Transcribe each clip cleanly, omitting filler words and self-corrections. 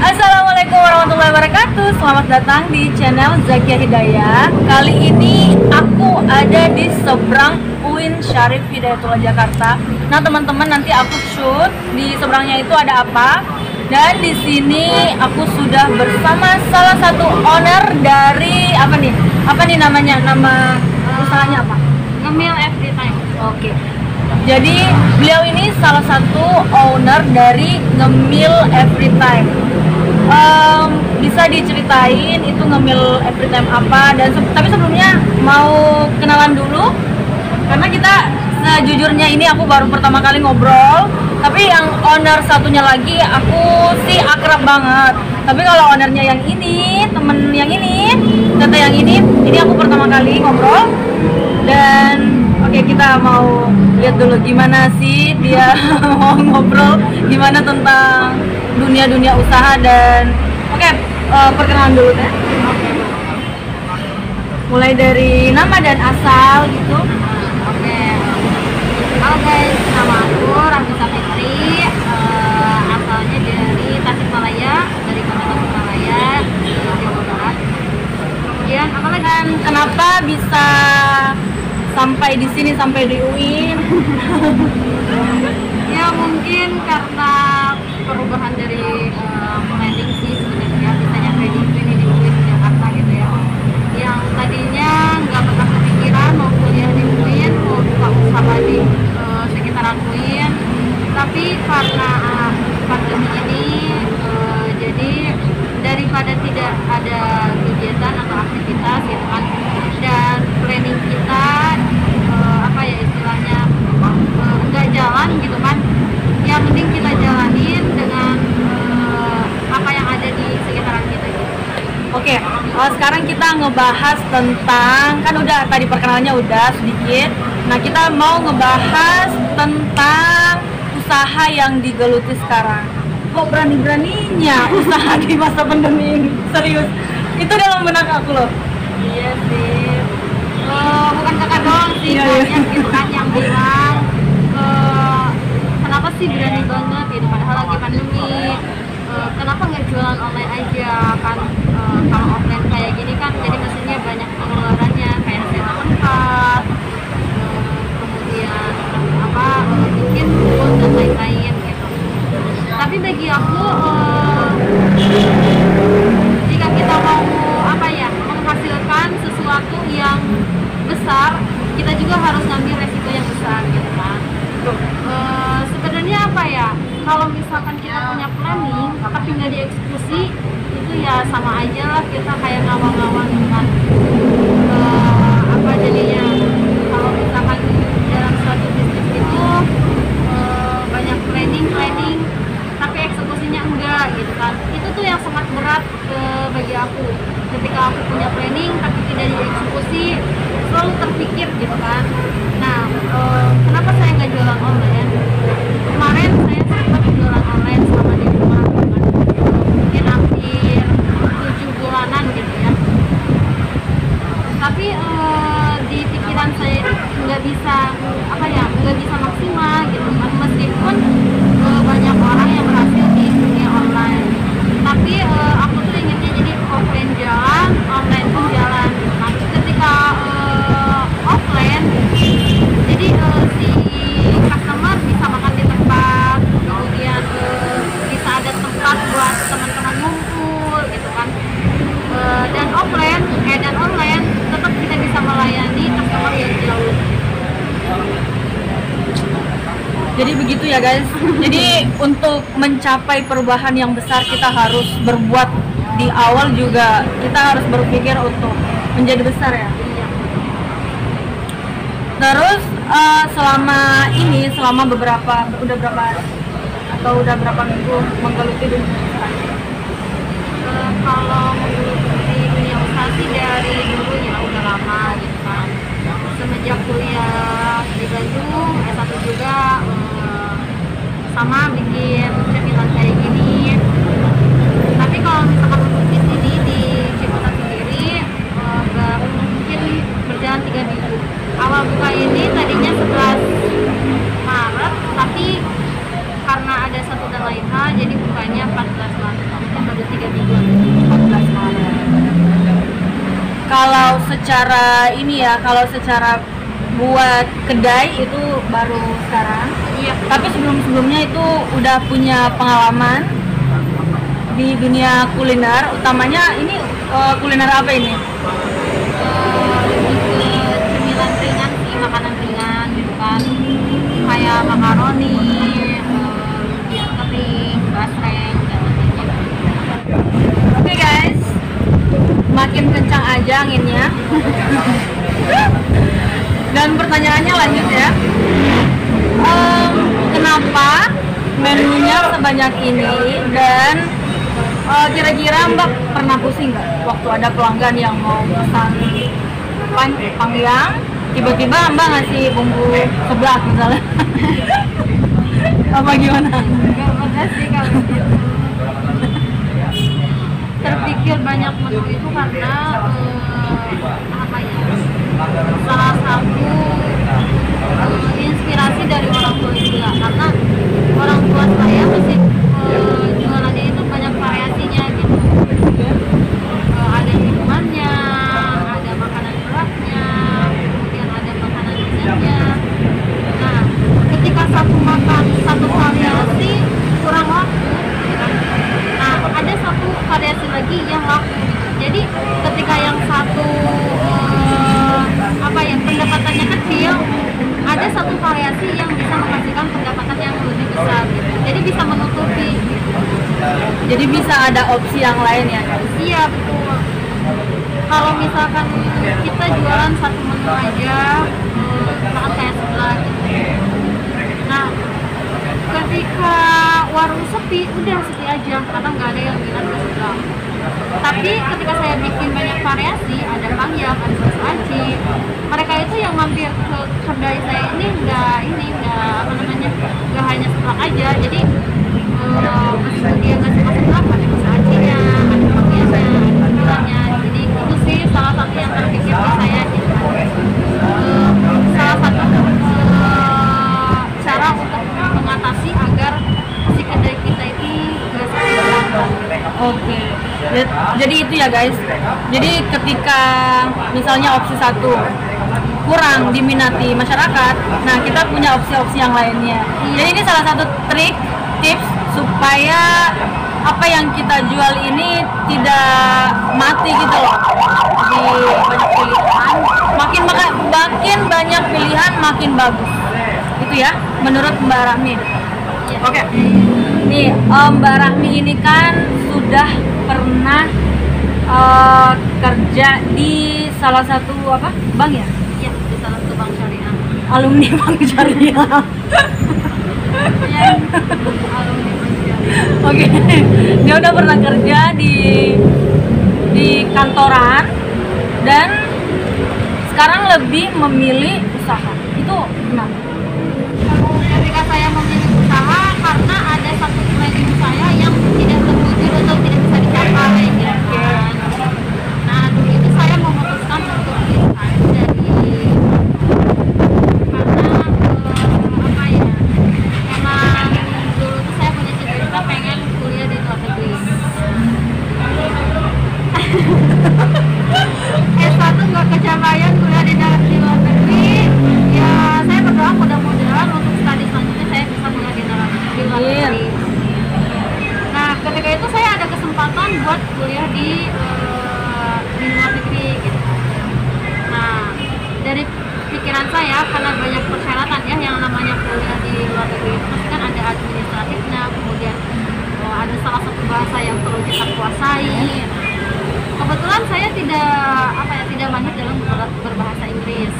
Assalamualaikum warahmatullahi wabarakatuh. Selamat datang di channel Zakia Hidayah. Kali ini aku ada di seberang UIN Syarif Hidayatullah Jakarta. Nah teman-teman, nanti aku shoot di seberangnya itu ada apa. Dan di sini aku sudah bersama salah satu owner dari apa nih namanya, nama usahanya apa? Ngemil every time. Oke. Jadi beliau ini salah satu owner dari Ngemil Every Time. Bisa diceritain itu Ngemil Every Time apa, dan tapi sebelumnya mau kenalan dulu karena kita sejujurnya ini aku baru pertama kali ngobrol, tapi yang owner satunya lagi aku sih akrab banget. Tapi kalau ownernya yang ini, temen yang ini, tante yang ini aku pertama kali ngobrol. Dan oke, kita mau lihat dulu gimana sih dia mau ngobrol gimana tentang dunia usaha. Dan perkenalan dulu kan. Mulai dari nama dan asal gitu. Halo guys, nama aku Rahmisa Fitri, asalnya dari Tasikmalaya, dari kota Tasikmalaya, Jawa Barat. Kemudian apa lagi? Dan kenapa bisa sampai di sini, sampai di UIN? Ya mungkin karena perubahan dari planning sih sebenarnya, bisa nyampe di sini di UIN Jakarta gitu ya. Yang tadinya nggak pernah kepikiran mau kuliah di UIN, mau buka usaha di sekitaran UIN, tapi karena pandemi ini jadi daripada tidak ada kegiatan atau aktivitas gitu kan, dan planning kita apa ya istilahnya nggak jalan gitu kan, ya mending kita jalanin dengan apa yang ada di sekitaran kita gitu. Oke, sekarang kita ngebahas tentang, kan udah tadi perkenalannya udah sedikit. Nah, kita mau ngebahas tentang usaha yang digeluti sekarang. Kok berani-beraninya usaha di masa pandemi ini? Serius, itu dalam benak aku loh. Iya sih, bukan kakak doang sih, Iya, banyak gitu kan yang bilang kenapa sih berani banget gitu, padahal lagi pandemi. Kenapa nggak jualan online aja kan, kalau offline kayak gini kan jadi maksudnya banyak pengeluarannya, kayak sewa tempat, kemudian apa mungkin food dan lain-lain gitu. Tapi bagi aku jika kita mau apa ya menghasilkan sesuatu yang besar, kita juga harus ngambil resiko yang besar gitu kan. Sebenarnya apa ya, kalau misalkan kita punya planning tapi nggak dieksekusi, itu ya sama aja lah kita kayak ngawang-ngawang gitu kan. Apa jadinya kalau misalkan dalam suatu bisnis itu banyak planning tapi eksekusinya enggak gitu kan, itu tuh yang sangat berat bagi aku. Ketika aku punya planning tapi tidak dieksekusi, selalu terpikir gitu kan. Nah, kenapa saya nggak jualan online? Kemarin saya sempat jualan online selama di rumah gitu kan, mungkin hampir 7 bulanan gitu ya. Tapi di pikiran saya itu nggak bisa maksimal gitu kan, meskipun banyak orang yang berhasil di dunia online. Tapi aku tuh ingetnya jadi offline jalan, online pun jalan gitu kan. Ketika offline, jadi si customer bisa makan di tempat, kemudian bisa ada tempat buat teman-teman ngumpul gitu kan. Dan online tetap kita bisa melayani customer yang jauh. Jadi begitu ya guys. Jadi untuk mencapai perubahan yang besar, kita harus berbuat di awal juga. Kita harus berpikir untuk menjadi besar ya. Terus selama udah berapa minggu menggeluti dunia usaha? Kalau menggeluti dunia usaha sih dari dulu ya, udah lama gitu kan. Semenjak kuliah di Bandung, S1 juga sama bikin cemilan kayak gini. Tapi kalau misalkan untuk di sini di Ciputat sendiri baru mungkin berjalan 3 minggu. Awal buka ini tadinya 11 Maret, tapi karena ada satu dan lain hal jadi bukanya 14 Maret. Mungkin baru secara ini ya, kalau secara buat kedai itu baru sekarang. Iya. Tapi sebelum-sebelumnya itu udah punya pengalaman di dunia kuliner, utamanya ini kuliner apa ini? Lebih ke cemilan ringan sih, makanan ringan gitu kan, kayak makaroni, biar kering, basreng, dan lain-lain. Oke guys, makin kencang aja anginnya. Dan pertanyaannya lanjut ya, kenapa menunya sebanyak ini, dan kira-kira Mbak pernah pusing nggak waktu ada pelanggan yang mau pesan panggang, tiba-tiba Mbak ngasih bumbu seblak misalnya? Apa gimana? Gak pernah sih kalau gitu. Terpikir banyak menu itu karena apa ya? Salah satu inspirasi dari orang tua juga, karena orang tua saya masih jualannya itu banyak variasinya gitu. Ada minumannya, ada makanan beratnya, kemudian ada makanan ringannya. Nah, ketika satu variasi kurang laku, nah ada satu variasi lagi yang laku. Jadi ketika yang satu pendapatannya kecil, ada satu variasi yang bisa menghasilkan pendapatan yang lebih besar gitu. Jadi bisa menutupi gitu. Jadi bisa ada opsi yang lain ya? Iya betul. Kalau misalkan kita jualan satu menu aja, misalkan kayak sebelah gitu. Nah, ketika warung sepi, udah sepi aja karena nggak ada yang minat ke sebelah. Tapi ketika saya bikin banyak variasi, ada pangyang, ada bakso aci, mereka itu yang mampir ke kedai saya ini nggak hanya seblak aja. Jadi meskipun dia nggak suka seblak, ada bakso acinya, ada pangyangnya, ada cemilannya. Jadi itu sih salah satu yang terpikir di saya gitu. Salah satu cara untuk mengatasi agar si kedai kita ini nggak sepi pelanggan. Oke. Jadi itu ya guys. Jadi ketika misalnya opsi satu kurang diminati masyarakat, nah kita punya opsi-opsi yang lainnya. Jadi ini salah satu trik, tips supaya apa yang kita jual ini tidak mati gitu loh. Jadi banyak pilihan, makin banyak pilihan makin bagus. Itu ya, menurut Mbak Rahmi. Oke. Nih, Mbak Rahmi ini kan sudah pernah kerja di salah satu bank ya? Iya, di salah satu bank syariah. Alumni bank syariah. Iya, alumni bank syariah. Oke, dia udah pernah kerja di kantoran dan sekarang lebih memilih usaha. Itu kenapa? Ketika saya memilih usaha karena ada satu planning saya yang tidak terwujud atau tidak bisa dicapai gitu kan. Nah, dulu itu saya memutuskan untuk resign dari karena emang dulu tuh saya punya cita-cita pengen kuliah di luar negeri. S1 nggak kecapean kuliah di luar negeri. Ya, saya berdoa mudah-mudahan untuk studi selanjutnya saya bisa kuliah di luar negeri. Nah, ketika itu saya ada kesempatan buat kuliah di luar negeri gitu. Nah, dari pikiran saya, karena banyak persyaratan ya yang namanya kuliah di luar negeri itu pasti kan ada administratifnya, kemudian ada salah satu bahasa yang perlu kita kuasai. Kebetulan saya tidak mahir dalam berbahasa Inggris.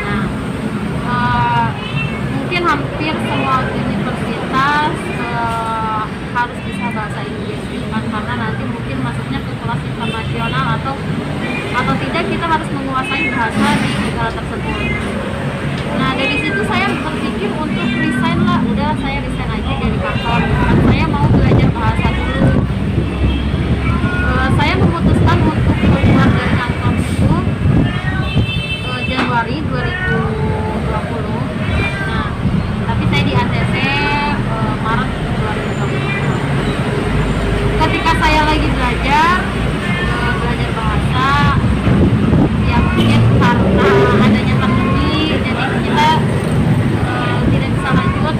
Nah, mungkin hampir semua universitas harus bisa bahasa Inggris kan, karena nanti mungkin masuknya ke kelas internasional atau tidak kita harus menguasai bahasa di negara tersebut. Nah, dari situ saya berpikir untuk resign lah, udah saya resign aja dari kantor. Saya mau belajar bahasa dulu. Saya memutuskan untuk keluar dari kantor itu Januari 2020. Nah, tapi saya di ACC Maret 2020. Ketika saya lagi belajar bahasa, karena adanya pandemi jadi kita tidak bisa lanjut,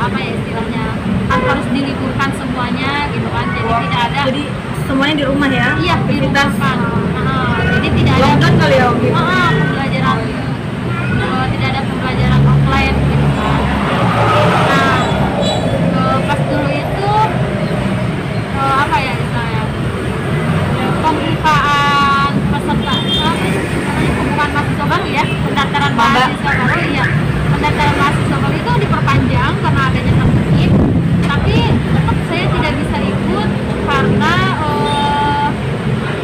apa ya istilahnya, kan harus diliburkan semuanya gitu kan, jadi tidak ada, Jadi semuanya di rumah ya? iya di rumah Aktivitas kan. Jadi tidak ada lockdown kali ya Om? pembelajaran, tidak ada pembelajaran offline gitu kan. Nah, pas dulu itu apa ya istilahnya, pembukaan peserta, pembukaan mahasiswa baru ya, pendaftaran mahasiswa baru ya, pendaftaran mahasiswa baru itu diperpanjang karena adanya pandemi, tapi tetap saya tidak bisa ikut karena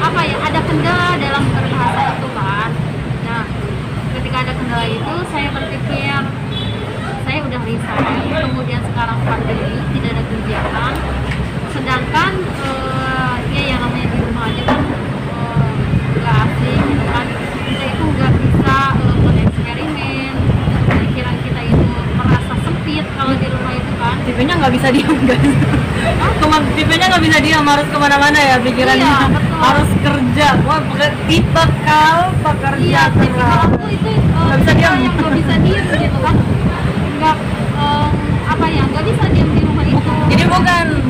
apa ya, ada kendala dalam berbahasa itu kan. Nah, ketika ada kendala itu saya berpikir saya udah resign, kemudian sekarang pandemi tidak ada kegiatan, sedangkan ya yang namanya di rumah aja kan nggak asing gitu kan, kita itu nggak bisa bereksperimen, pikiran kita itu merasa sempit kalau di rumah itu kan. TV-nya nggak bisa diam guys. TV-nya nggak bisa diam, harus kemana-mana ya pikirannya. Iya, betul. Harus kerja. Wah, tipe kal pekerja. Iya, tapi kalau aku itu nggak bisa diam. yang nggak bisa diam gitu kan, nggak apa ya, nggak bisa diam di rumah itu. Jadi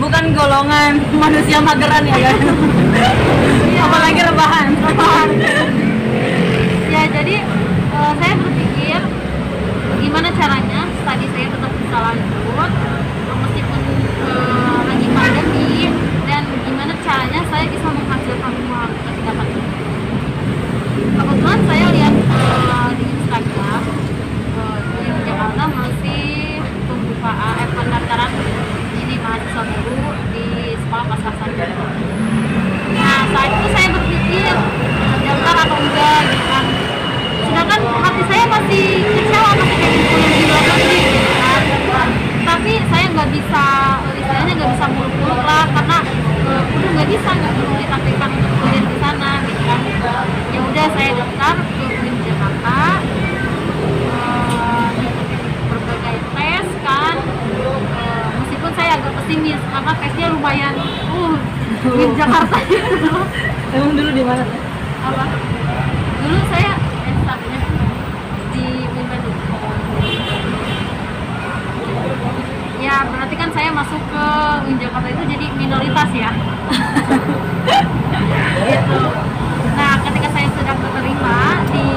bukan golongan manusia mageran ya kan? Iya. Apalagi rebahan. Ya jadi saya berpikir gimana caranya tadi saya tetap bisa lanjut meskipun lagi pandemi, dan gimana caranya saya bisa menghasilkan uang ketika pandemi. Kebetulan saya lihat di Instagram di Jakarta masih pembukaan pendaftaran ini mahasiswa baru di sekolah pas-pasan. Nah saat itu saya berpikir daftar atau enggak gitu kan, sedangkan hati saya masih kecewa, masih kayak kuliah di luar negeri gitu kan, tapi saya nggak bisa, istilahnya nggak bisa muluk-muluk lah karena udah nggak bisa ditakdirkan untuk kuliah di sana gitu kan. Ya udah saya daftar ke UIN Jakarta, diikuti berbagai tes kan, meskipun saya agak pesimis karena tesnya lumayan UIN Jakarta gitu. Emang dulu di mana? Apa? Dulu saya S1-nya di UIN Bandung. Ya berarti kan saya masuk ke UIN Jakarta itu jadi minoritas ya. Gitu. Nah ketika saya sudah keterima di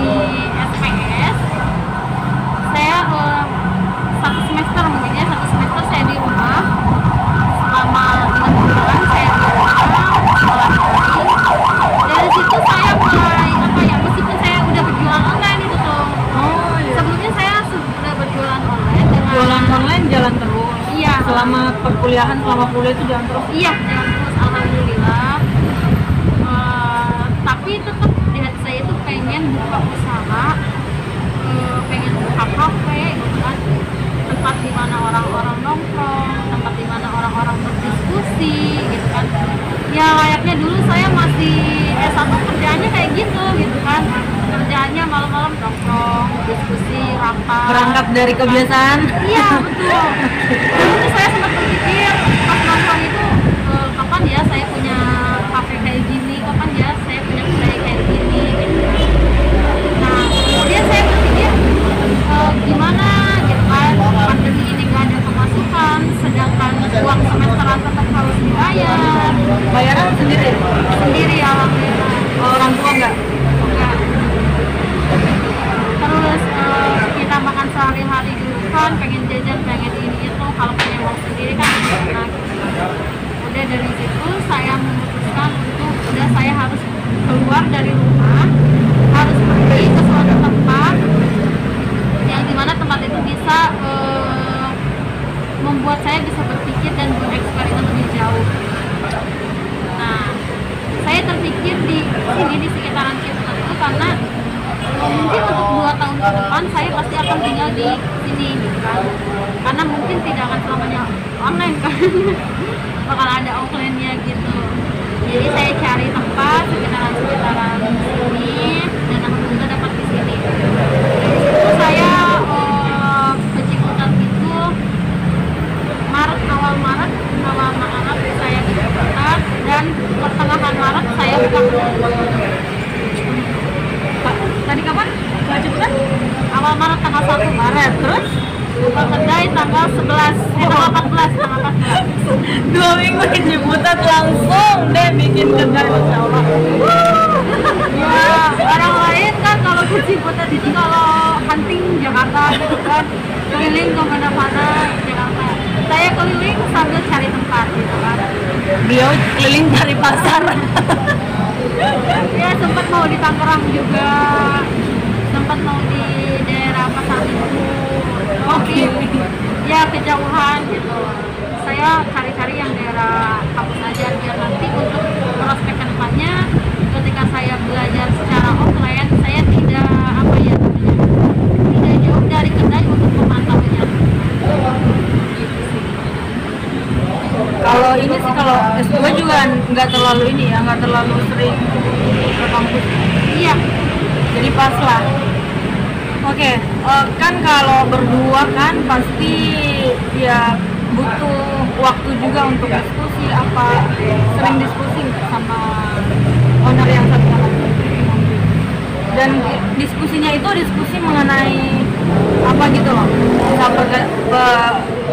SPS, saya satu semester mungkin ya, satu semester saya di rumah selama 3 bulan saya di rumah sekolah daring. Dari situ saya mulai apa ya, meskipun saya udah berjualan online itu tuh. Oh iya. Sebelumnya saya sudah berjualan online dengan Jualan online jalan terus. Iya. Selama perkuliahan, selama kuliah itu jalan terus. Iya, jalan terus alhamdulillah. Tapi tetap di hati saya itu pengen buka usaha, pengen buka kafe gitu kan, tempat di mana orang-orang nongkrong, tempat di mana orang-orang berdiskusi gitu kan. Ya layaknya dulu saya masih S1 kerjaannya kayak gitu kan, kerjaannya malam-malam nongkrong, diskusi, rapat. Berangkat dari kebiasaan. Iya betul. Dulu saya sempat berpikir pas nongkrong itu kapan ya saya punya kafe kayak gini, kapan ya saya punya kedai kayak gini gitu. Nah kemudian saya berpikir gimana gitu kan, pandemi ini gak ada pemasukan, sedangkan uang semesteran tetap harus dibayar. Bayaran sendiri? Sendiri alhamdulillah. Orang tua nggak? Enggak. Terus kita makan sehari-hari dulu kan, pengen jajan, pengen ini itu, kalau punya uang sendiri kan enak. Udah dari situ saya memutuskan untuk udah saya harus keluar dari rumah, harus pergi ke suatu tempat yang dimana tempat itu bisa membuat saya bisa berpikir dan bereksperimen lebih jauh. Nah, saya terpikir di sini di sekitaran Cirebon itu karena mungkin untuk 2 tahun ke depan saya pasti akan tinggal di sini gitu kan, karena mungkin tidak akan selamanya online kan. Bakal ada offline-nya gitu. Jadi saya cari tempat sekitaran sini dan alhamdulillah dapat di sini. Dari situ saya ke Ciputat itu awal Maret saya di Ciputat, dan pertengahan Maret saya buka tadi kapan? Kejutan? Awal Maret tanggal 1 Maret. Terus buka kedai tanggal 11, tanggal 14, tanggal 14. 2 minggu di Ciputat langsung deh bikin kedai, Masya Allah. Ya, orang lain kan kalau ke Ciputat itu kalau hunting Jakarta gitu kan, keliling kemana-mana Jakarta. Saya keliling sambil cari tempat gitu kan. Beliau keliling cari pasar. Ya sempat mau di Tangerang juga, sempat mau di daerah Pasar Minggu, tapi ya kejauhan gitu. Saya cari-cari yang daerah kampus aja biar nanti untuk prospek ke depannya ketika saya belajar secara offline saya tidak apa ya tidak jauh dari kedai untuk memantaunya. Kalau ini sih kalau S2 juga nggak terlalu ini ya, nggak terlalu sering ke kampus. Iya. Jadi pas lah. Oke, kan kalau berdua kan pasti ya butuh waktu juga untuk diskusi apa, sering diskusi nggak sama owner yang satu sama lain. Dan diskusinya itu diskusi mengenai apa gitu loh,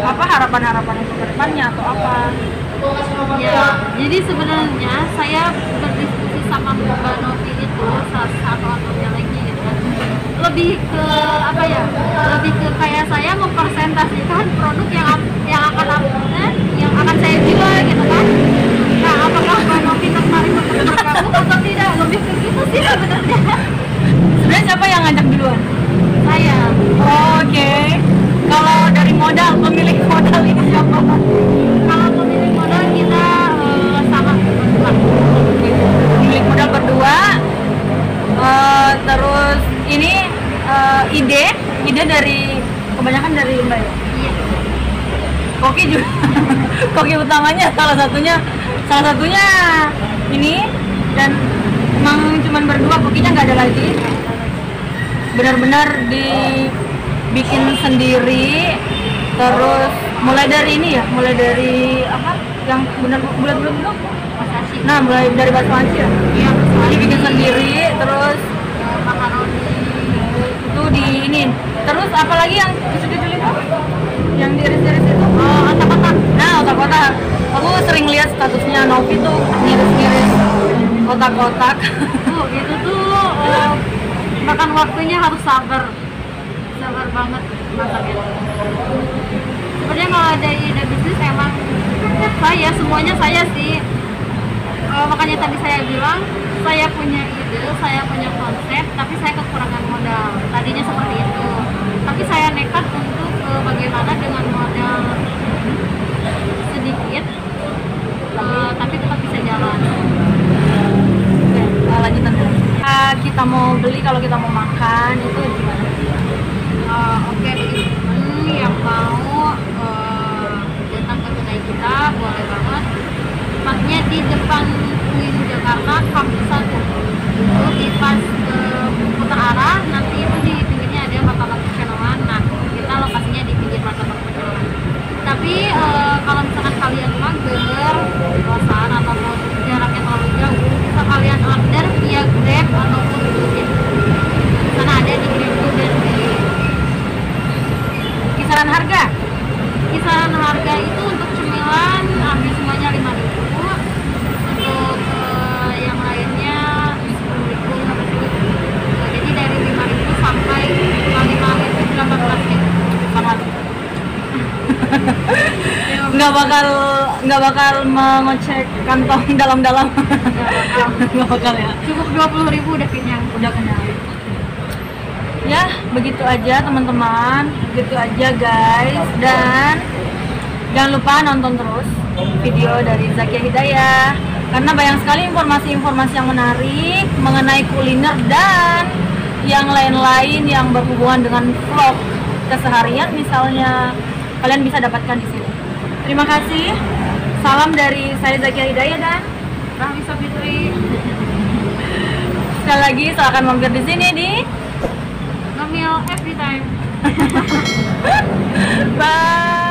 apa harapan-harapan untuk kedepannya atau apa. Ya, jadi sebenarnya saya berdiskusi sama Mbak Novi itu salah satu ownernya lagi gitu kan. Lebih ke apa ya? Lebih ke kayak saya mempresentasikan produk yang akan saya jual gitu kan. Nah, apakah Mbak Novi tertarik untuk bergabung atau tidak? Lebih ke gitu sih sebenarnya. Sebenarnya siapa yang ngajak duluan? Saya. Oke. Kalau dari modal, pemilik modal ini siapa? Kalau pemilik modal kita sama berdua. Pemilik modal berdua. Terus ini ide dari kebanyakan dari Mbak ya? Iya. Koki juga. Koki utamanya salah satunya ini, dan emang cuman berdua, kokinya nggak ada lagi. Benar-benar dibikin sendiri, terus mulai dari ini ya, mulai dari apa yang benar bulat-bulat itu? Masashi. Nah, mulai dari bakso aci ya. Iya, Dibikin sendiri, terus makaroni. itu di ini. Terus apalagi yang kecil-kecil itu? Yang diiris-iris itu? Otak-otak. Nah, otak-otak. Aku sering lihat statusnya Novi tuh ngiris-ngiris otak-otak. Itu tuh makan waktunya harus sabar banget masaknya. Sebenarnya kalau ada ide bisnis emang semuanya saya sih. Makanya tadi saya bilang saya punya ide, saya punya konsep, tapi saya kekurangan modal. Tadinya seperti itu, tapi saya nekat untuk bagaimana dengan modal sedikit, tapi tetap bisa jalan. Oke, lanjutan dulu. Kita mau beli, kalau kita mau makan itu gimana? Oke, teman yang mau datang ke kedai kita boleh banget. Tempatnya di depan UIN Jakarta kampus 1. Itu di pas putar arah, nanti itu di pinggirnya ada martabak pecenongan. Nah, kita lokasinya di pinggir martabak pecenongan. Tapi kalau misalkan kalian mager, bosan ataupun jaraknya terlalu jauh, bisa kalian order via Grab ataupun Gojek. Karena ada di Grab dan di Kisaran harga? kisaran harga itu untuk cemilan hampir semuanya 5.000. Untuk yang lainnya 10.000 sampai 1.000. Jadi dari 5.000 sampai 5.000 18.000 Sama. nggak bakal mengecek kantong dalam-dalam. Nggak bakal ya. Cukup 20.000 udah kenyang. Udah kenyang. Ya, begitu aja teman-teman, begitu aja guys, dan jangan lupa nonton terus video dari Zakia Hidayah karena banyak sekali informasi-informasi yang menarik mengenai kuliner dan yang lain-lain yang berhubungan dengan vlog keseharian misalnya, kalian bisa dapatkan di sini. Terima kasih. Salam dari saya Zakia Hidayah dan Rahmi Fitri. sekali lagi silakan mampir di sini di Ngemil every time. Bye.